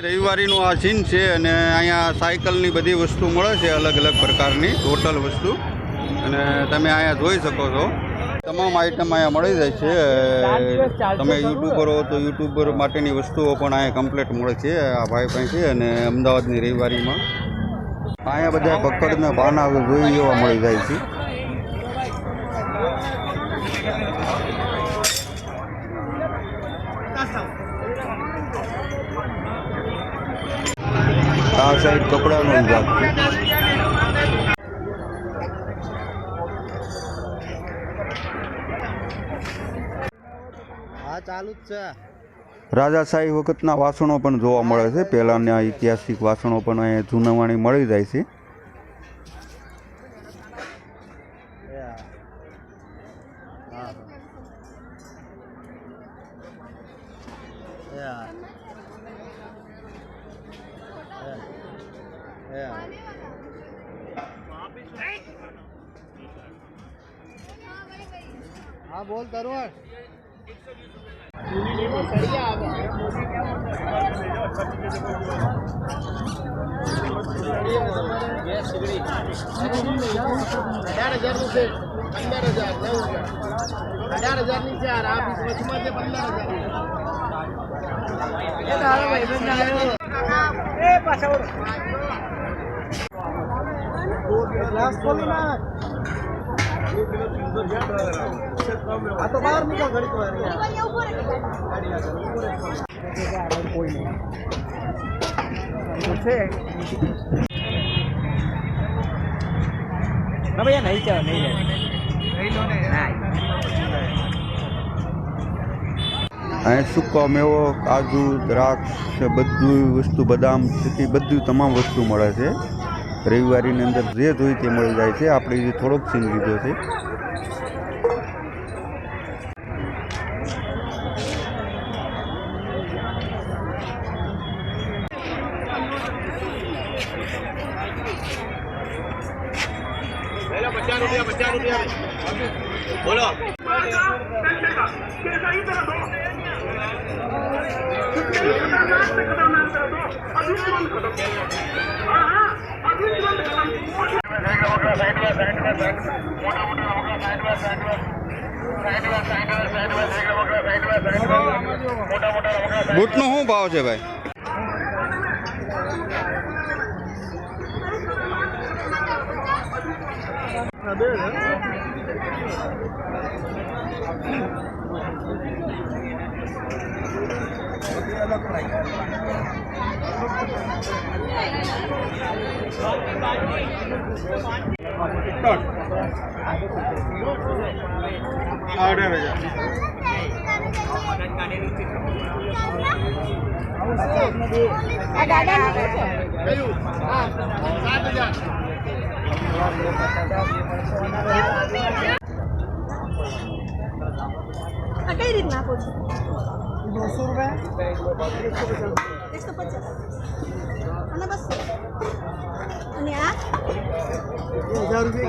રવિવારીનું આ સીન છે અને અહીંયા સાયકલની બધી વસ્તુ મળે છે, અલગ અલગ પ્રકારની ટોટલ વસ્તુ, અને તમે અહીંયા જોઈ શકો છો તમામ આઈટમ અહીંયા મળી જાય છે. તમે યુટ્યુબર હો તો યુટ્યુબર માટેની વસ્તુઓ પણ અહીંયા કમ્પ્લીટ મળે છે આ ભાઈ પાસે. અને અમદાવાદની રવિવારીમાં અહીંયા બધા પકડને બાના જોઈ એવા મળી જાય છે. આ સાઈડ કપડાનો વિભાગ છે. હા ચાલુ જ છે. રાજાશાહી વખતના વાસણો પણ જોવા મળે છે. પહેલાંના ઐતિહાસિક વાસણો પણ અહીંયા જૂનવાણી મળી જાય છે. हाँ बोल तरुण. आ तो बाहर निकल घड़ी तो कोई नहीं ना भैया नहीं चाहो नहीं लो અહીંયા સૂકો મેવો, કાજુ, દ્રાક્ષ, બધું વસ્તુ, બદામ સુધી બધું તમામ વસ્તુ મળે છે. રવિવારીની અંદર જે જોઈ તે મળી જાય છે. આપણે જે થોડોક સીન લીધો છે. बोलो બૂટનો શું ભાવ છે ભાઈ? કઈ રીતના આપો છો? 200 रुपये 150 અને બસ. અને આ 1000 रुपये